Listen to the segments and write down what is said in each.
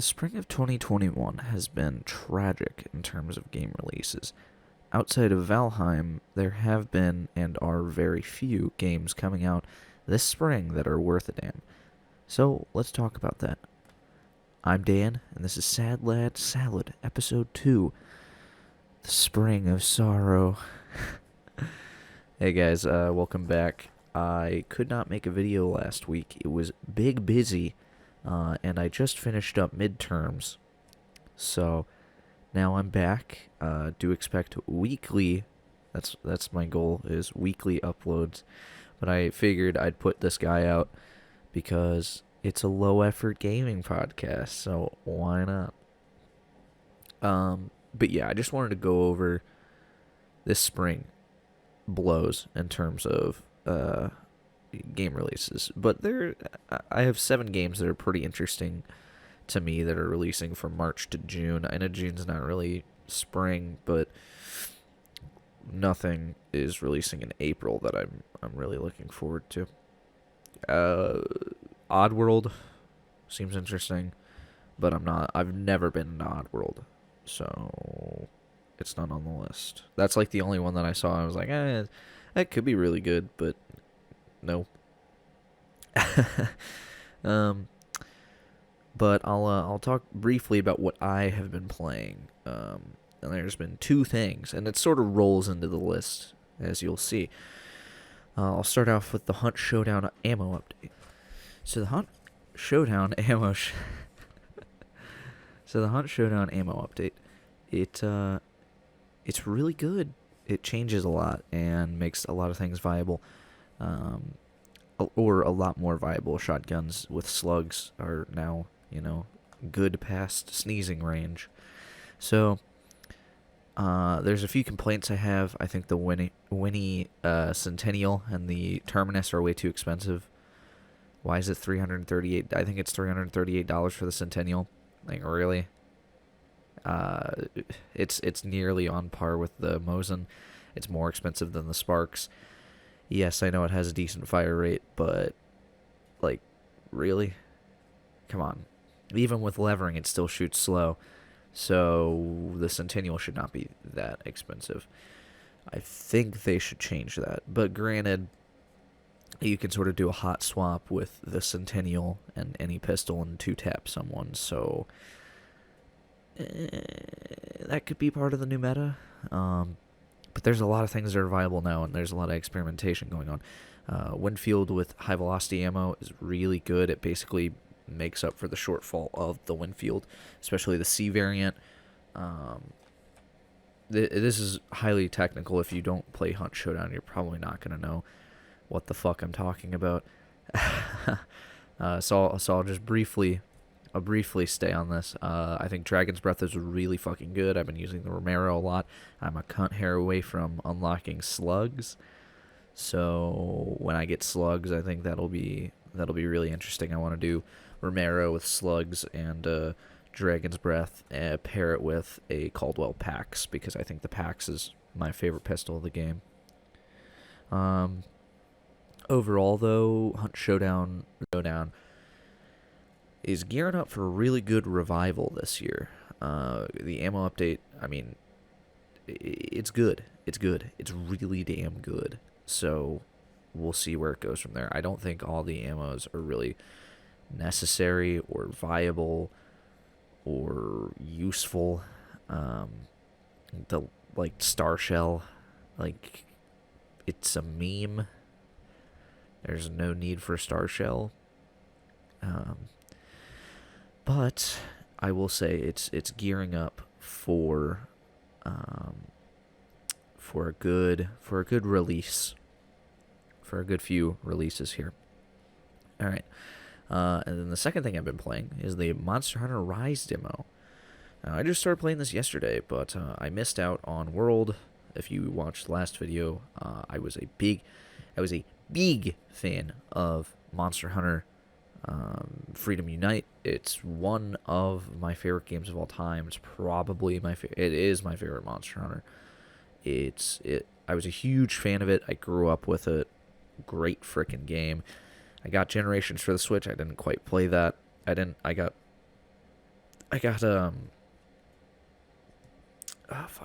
The spring of 2021 has been tragic in terms of game releases. Outside of Valheim, there have been and are very few games coming out this spring that are worth a damn. So let's talk about that. I'm Dan, and this is Sad Lad Salad, Episode 2, The Spring of Sorrow. Hey guys, welcome back. I could not make a video last week. It was big busy, and I just finished up midterms. So now I'm back. Do expect weekly. That's my goal, is weekly uploads. But I figured I'd put this guy out because it's a low effort gaming podcast, so why not? But yeah, I just wanted to go over this spring blows in terms of game releases. But I have 7 games that are pretty interesting to me that are releasing from March to June. I know June's not really spring, but nothing is releasing in April that I'm really looking forward to. Oddworld seems interesting, but I've never been into Oddworld, so it's not on the list. That's like the only one that I saw. I was like, that could be really good, but no. But I'll talk briefly about what I have been playing. And there's been 2 things, and it sort of rolls into the list, as you'll see. I'll start off with the Hunt Showdown ammo update. So the Hunt Showdown ammo update, it's really good. It changes a lot and makes a lot of things viable, or a lot more viable. Shotguns with slugs are now, good past sneezing range. So there's a few complaints I have. I think the Winnie Centennial and the Terminus are way too expensive. Why is it $338? I think it's $338 for the Centennial. Like, really? It's nearly on par with the Mosin. It's more expensive than the Sparks. Yes, I know it has a decent fire rate, but, like, really? Come on. Even with levering, it still shoots slow. So the Centennial should not be that expensive. I think they should change that. But granted, you can sort of do a hot swap with the Centennial and any pistol and 2-tap someone, so that could be part of the new meta. But there's a lot of things that are viable now, and there's a lot of experimentation going on. Winfield with high velocity ammo is really good. It basically makes up for the shortfall of the Winfield, especially the C variant. This is highly technical. If you don't play Hunt Showdown, you're probably not going to know what the fuck I'm talking about. So I'll just briefly stay on this. I think Dragon's Breath is really fucking good. I've been using the Romero a lot. I'm a cunt hair away from unlocking slugs. So when I get slugs, I think that'll be really interesting. I want to do Romero with slugs and Dragon's Breath, pair it with a Caldwell Pax, because I think the Pax is my favorite pistol of the game. Overall, though, Hunt Showdown is gearing up for a really good revival this year. The ammo update, I mean, it's good. It's good. It's really damn good. So we'll see where it goes from there. I don't think all the ammos are really necessary or viable or useful. The Star Shell, it's a meme. There's no need for Star Shell. But I will say it's gearing up for a good release, for a good few releases here. All right. And then the second thing I've been playing is the Monster Hunter Rise demo. Now, I just started playing this yesterday, but I missed out on World. If you watched the last video, I was a big fan of Monster Hunter Freedom Unite. It's one of my favorite games of all time. It's probably it is my favorite Monster Hunter. I was a huge fan of it. I grew up with it. Great freaking game. I got Generations for the Switch. I didn't quite play that. I got I got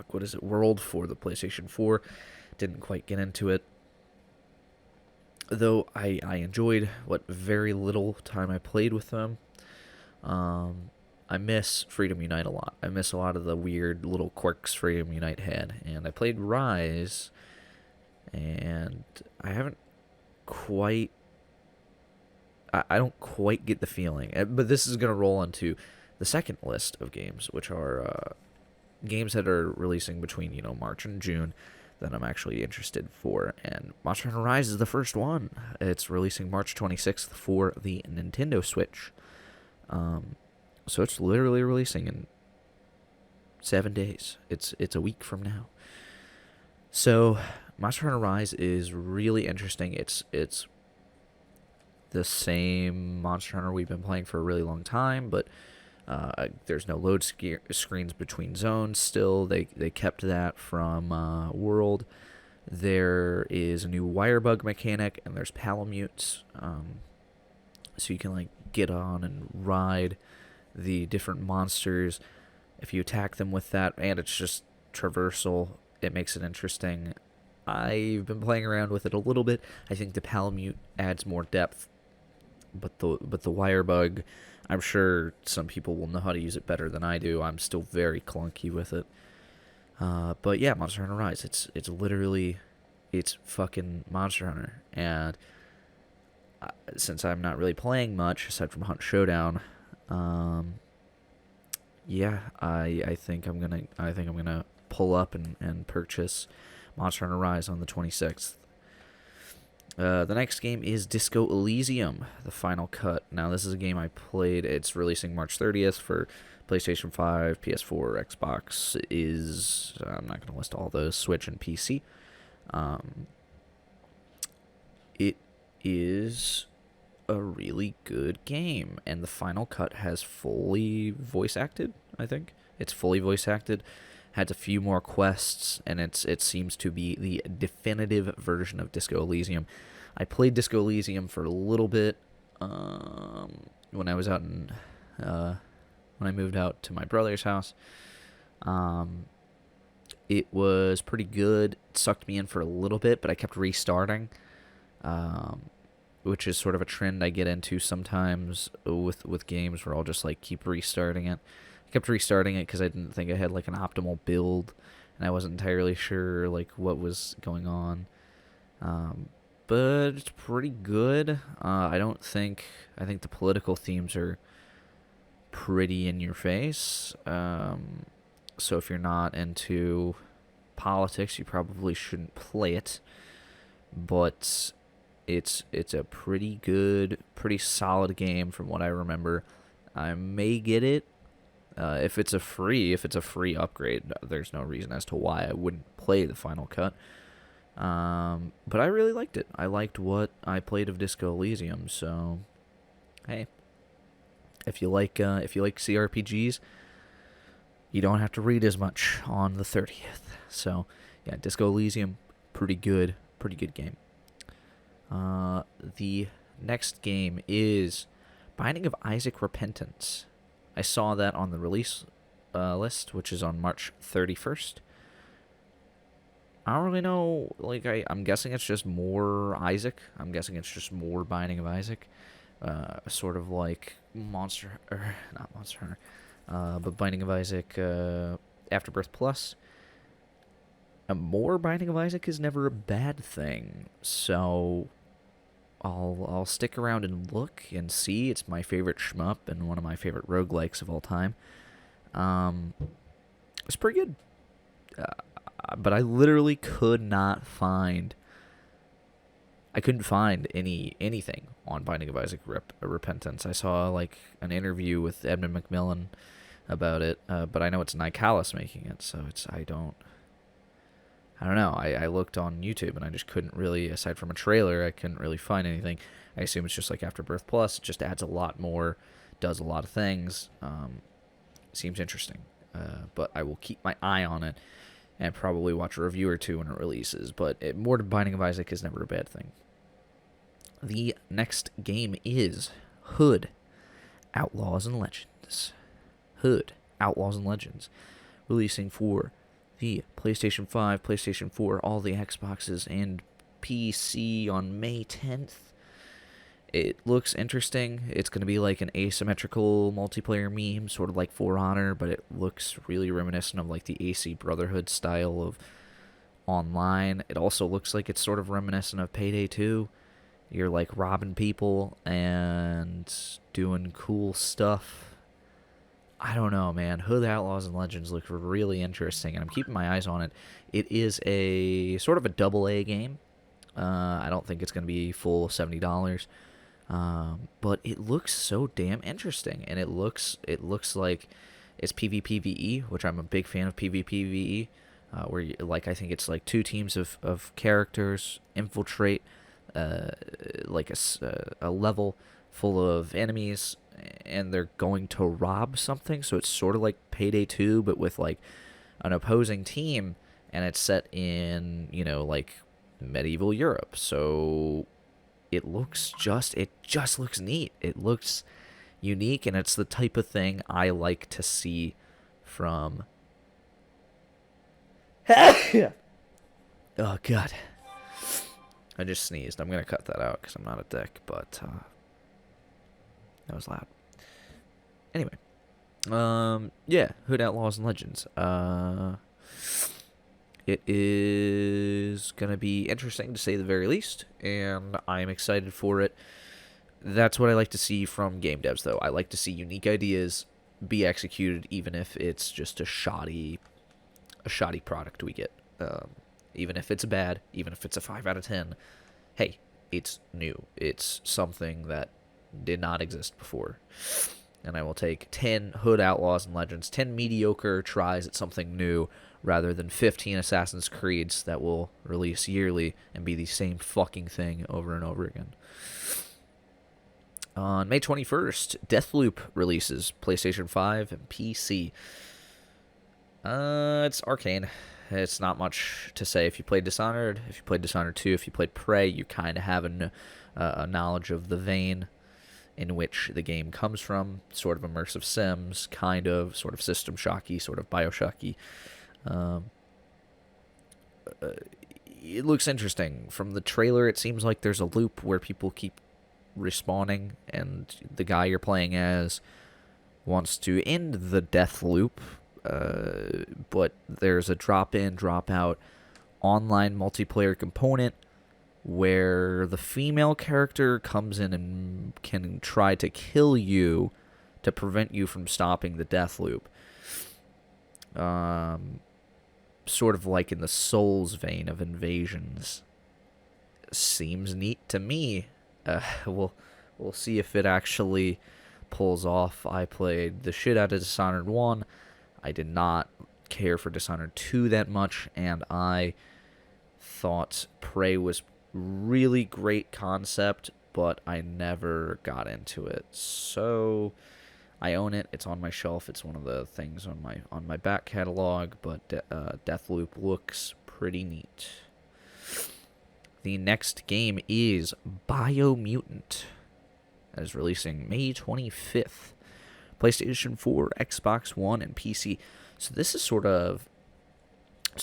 what is it? World for the PlayStation 4. Didn't quite get into it. Though I enjoyed what very little time I played with them. Um, I miss Freedom Unite a lot. I miss a lot of the weird little quirks Freedom Unite had. And I played Rise, and I haven't quite. I don't quite get the feeling. But this is going to roll onto the second list of games, which are games that are releasing between, March and June that I'm actually interested for. And Monster Hunter Rise is the first one. It's releasing March 26th for the Nintendo Switch. So it's literally releasing in 7 days. It's a week from now. So Monster Hunter Rise is really interesting. It's the same Monster Hunter we've been playing for a really long time, but there's no load screens between zones still. They kept that from World. There is a new wire bug mechanic, and there's palamutes. So you can get on and ride the different monsters. If you attack them with that, and it's just traversal, it makes it interesting. I've been playing around with it a little bit. I think the palamute adds more depth, but the wire bug, I'm sure some people will know how to use it better than I do. I'm still very clunky with it. But yeah, Monster Hunter Rise. It's literally, it's fucking Monster Hunter. And since I'm not really playing much aside from Hunt Showdown, yeah, I think I'm gonna pull up and purchase Monster Hunter Rise on the 26th. The next game is Disco Elysium, the final cut. Now, this is a game I played. It's releasing March 30th for PlayStation 5, PS4, Xbox. I'm not going to list all those, Switch and PC. It is a really good game, and the final cut has fully voice acted, I think. It's fully voice acted. Had a few more quests, and it seems to be the definitive version of Disco Elysium. I played Disco Elysium for a little bit when I was out in when I moved out to my brother's house. It was pretty good. It sucked me in for a little bit, but I kept restarting, which is sort of a trend I get into sometimes with games where I'll just keep restarting it. I kept restarting it because I didn't think I had an optimal build, and I wasn't entirely sure what was going on. But it's pretty good. I think the political themes are pretty in your face. So if you're not into politics, you probably shouldn't play it. But it's a pretty good, pretty solid game from what I remember. I may get it. If it's a free upgrade, there's no reason as to why I wouldn't play the final cut. But I really liked it. I liked what I played of Disco Elysium. So, hey, if you like CRPGs, you don't have to read as much on the 30th. So, yeah, Disco Elysium, pretty good game. The next game is Binding of Isaac Repentance. I saw that on the release list, which is on March 31st. I don't really know, I'm guessing it's just more Isaac. I'm guessing it's just more Binding of Isaac. Sort of like not Monster Hunter, but Binding of Isaac Afterbirth Plus. More Binding of Isaac is never a bad thing, so I'll stick around and look and see. It's my favorite shmup and one of my favorite roguelikes of all time. It's pretty good. But I literally couldn't find anything on Binding of Isaac Repentance. I saw an interview with Edmund McMillan about it, but I know it's Nicalis making it, so I don't know. I looked on YouTube and I just couldn't really, aside from a trailer, I couldn't really find anything. I assume it's just like Afterbirth Plus. It just adds a lot more, does a lot of things. Seems interesting, but I will keep my eye on it and probably watch a review or two when it releases. But more Binding of Isaac is never a bad thing. The next game is Hood, Outlaws and Legends. Hood Outlaws and Legends, releasing for the PlayStation 5, PlayStation 4, all the Xboxes, and PC on May 10th. It looks interesting. It's going to be like an asymmetrical multiplayer meme, sort of like For Honor, but it looks really reminiscent of like the AC Brotherhood style of online. It also looks like it's sort of reminiscent of Payday 2. You're like robbing people and doing cool stuff. I don't know, man. Hood Outlaws and Legends look really interesting, and I'm keeping my eyes on it. It is a sort of a double A game. I don't think it's going to be full $70. But it looks so damn interesting, and it looks like it's PvPvE, which I'm a big fan of PvPvE, where you, like, I think it's like two teams of characters infiltrate like a level full of enemies, and they're going to rob something. So it's sort of like Payday 2, but with like an opposing team, and it's set in, like medieval Europe. So it just looks neat. It looks unique, and it's the type of thing I like to see from. Oh God, I just sneezed. I'm gonna cut that out because I'm not a dick, but that was loud. Anyway, yeah, Hood Outlaws and Legends. It is going to be interesting, to say the very least, and I'm excited for it. That's what I like to see from game devs, though. I like to see unique ideas be executed, even if it's just a shoddy product we get. Even if it's bad, even if it's a 5 out of 10, hey, it's new. It's something that did not exist before. And I will take 10 Hood Outlaws and Legends, 10 mediocre tries at something new, rather than 15 Assassin's Creeds that will release yearly and be the same fucking thing over and over again. On May 21st, Deathloop releases PlayStation 5 and PC. It's Arcane. It's not much to say. If you played Dishonored, if you played Dishonored 2, if you played Prey, you kind of have a knowledge of the vein in which the game comes from. Sort of immersive Sims, sort of System Shocky, sort of Bioshocky. It looks interesting. From the trailer, it seems like there's a loop where people keep respawning, and the guy you're playing as wants to end the death loop, but there's a drop-in, drop-out online multiplayer component where the female character comes in and can try to kill you to prevent you from stopping the death loop. Sort of like in the Souls vein of Invasions. Seems neat to me. We'll see if it actually pulls off. I played the shit out of Dishonored 1. I did not care for Dishonored 2 that much, and I thought Prey was really great concept, but I never got into it. So I own it. It's on my shelf. It's one of the things on my back catalog, but Deathloop looks pretty neat. The next game is Biomutant. That is releasing May 25th. PlayStation 4, Xbox One, and PC. So this is sort of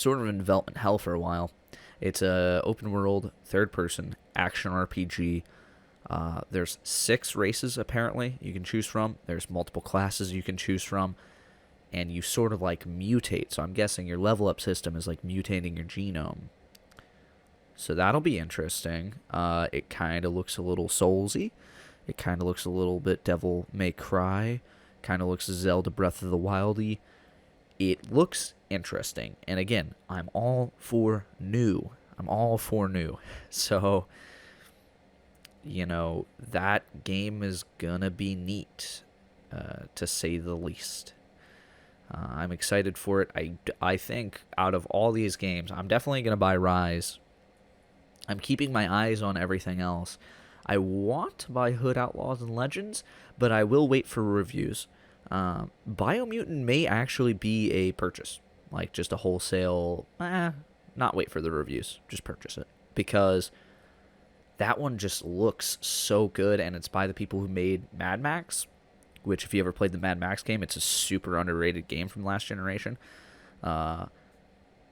in development hell for a while. It's a open world, third person action RPG. There's 6 races apparently you can choose from. There's multiple classes you can choose from, and you sort of like mutate. So I'm guessing your level up system is like mutating your genome. So that'll be interesting. It kind of looks a little Soulsy. It kind of looks a little bit Devil May Cry. Kind of looks Zelda Breath of the Wildy. It looks interesting. And again, I'm all for new. So, that game is gonna be neat, to say the least. I'm excited for it. I think out of all these games, I'm definitely gonna buy Rise. I'm keeping my eyes on everything else. I want to buy Hood Outlaws and Legends, but I will wait for reviews. Biomutant may actually be a purchase, like just a wholesale, not wait for the reviews, just purchase it. Because that one just looks so good, and it's by the people who made Mad Max, which if you ever played the Mad Max game, it's a super underrated game from last generation.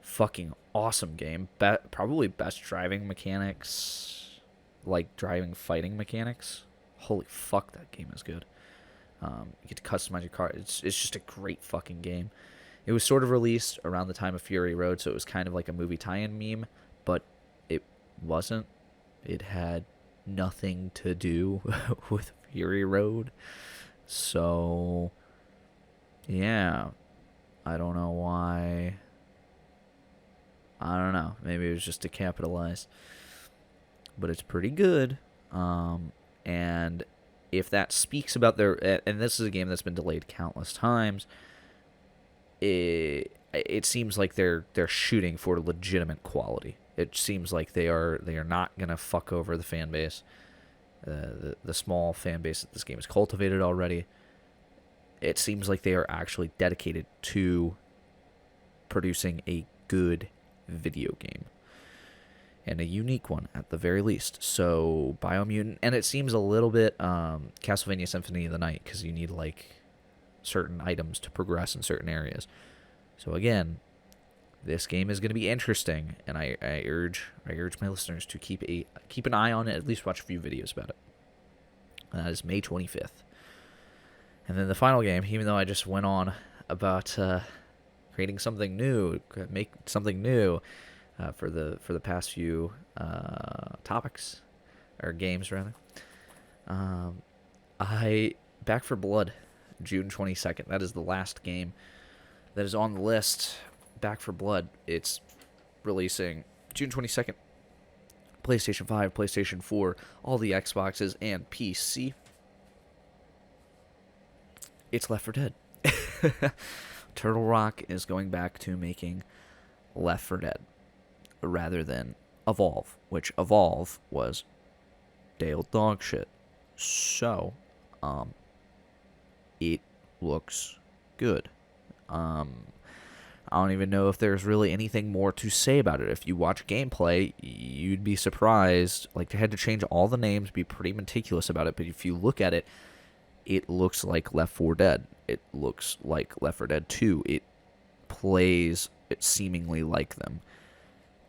Fucking awesome game. Probably best driving mechanics, like driving fighting mechanics. Holy fuck, that game is good. You get to customize your car. It's just a great fucking game. It was sort of released around the time of Fury Road, so it was kind of like a movie tie-in meme, but it wasn't. It had nothing to do with Fury Road. So, yeah. I don't know why. I don't know. Maybe it was just to capitalize. But it's pretty good. And if that speaks about their... And this is a game that's been delayed countless times. It seems like they're shooting for legitimate quality. It seems like they are not going to fuck over the fan base. The small fan base that this game has cultivated already. It seems like they are actually dedicated to producing a good video game. And a unique one, at the very least. So, Biomutant, and it seems a little bit Castlevania Symphony of the Night, because you need, like, certain items to progress in certain areas. So, again, this game is going to be interesting, and I urge my listeners to keep an eye on it, at least watch a few videos about it. That is May 25th. And then the final game, even though I just went on about creating something new, make something new for the past few topics, or games rather. Back for Blood, June 22nd. That is the last game that is on the list. Back for Blood. It's releasing June 22nd. PlayStation 5, PlayStation 4, all the Xboxes, and PC. It's Left 4 Dead. Turtle Rock is going back to making Left 4 Dead rather than Evolve, which Evolve was Dale dog shit. So, it looks good. I don't even know if there's really anything more to say about it. If you watch gameplay, you'd be surprised. Like, they had to change all the names, be pretty meticulous about it, but if you look at it, it looks like Left 4 Dead. It looks like Left 4 Dead 2. It plays seemingly like them.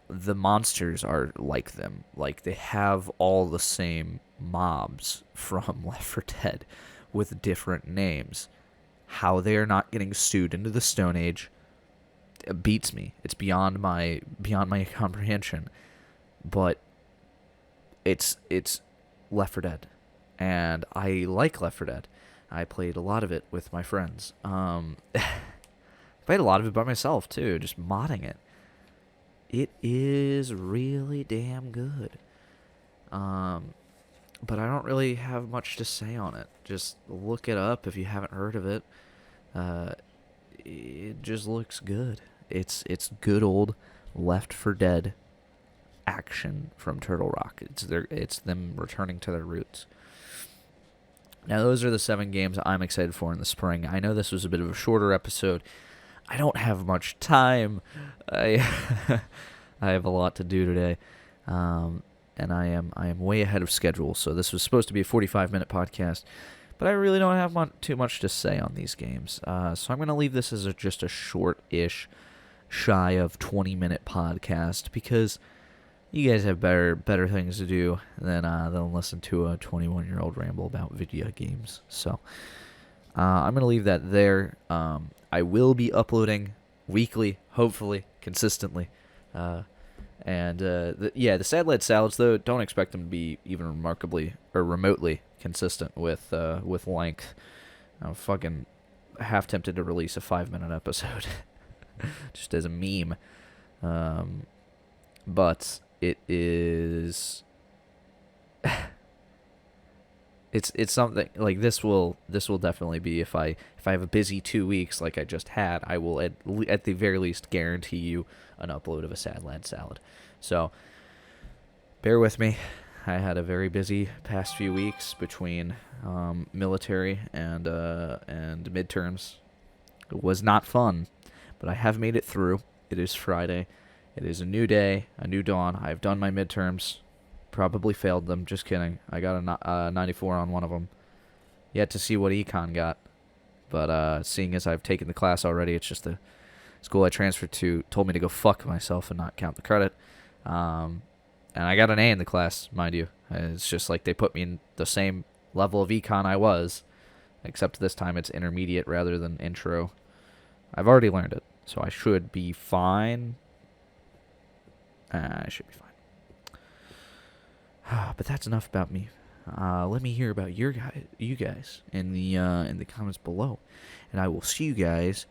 The monsters are like them. Like, they have all the same mobs from Left 4 Dead with different names. How they are not getting sued into the Stone Age beats me. It's beyond my comprehension. But it's Left 4 Dead. And I like Left 4 Dead. I played a lot of it with my friends. Played a lot of it by myself, too, just modding it. It is really damn good. But I don't really have much to say on it. Just look it up if you haven't heard of it. It just looks good. It's good old Left 4 Dead action from Turtle Rock. It's them returning to their roots. Now, those are the 7 games I'm excited for in the spring. I know this was a bit of a shorter episode. I don't have much time. I have a lot to do today, and I am way ahead of schedule. So this was supposed to be a 45-minute podcast, but I really don't have too much to say on these games. So I'm going to leave this as just a short-ish, shy of 20-minute podcast because you guys have better things to do than listen to a 21-year-old ramble about video games. So I'm going to leave that there. I will be uploading weekly, hopefully, consistently. The Sad Lad Salads, though, don't expect them to be even remarkably or remotely consistent with length. I'm fucking half tempted to release a 5-minute episode just as a meme. But it is it's something like this will definitely be if I have a busy 2 weeks like I just had, I will at the very least guarantee you an upload of a Sad Lad Salad. So bear with me. I had a very busy past few weeks between military and midterms. It was not fun, but I have made it through. It is Friday. It is a new day, a new dawn. I've done my midterms. Probably failed them. Just kidding. I got a 94 on one of them. yet to see what econ got. But seeing as I've taken the class already, it's just the school I transferred to told me to go fuck myself and not count the credit. And I got an A in the class, mind you. It's just like they put me in the same level of econ I was, except this time it's intermediate rather than intro. I've already learned it, so I should be fine. I should be fine. But that's enough about me. Let me hear about you guys in the comments below, and I will see you guys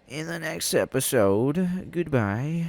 in the next episode. Goodbye.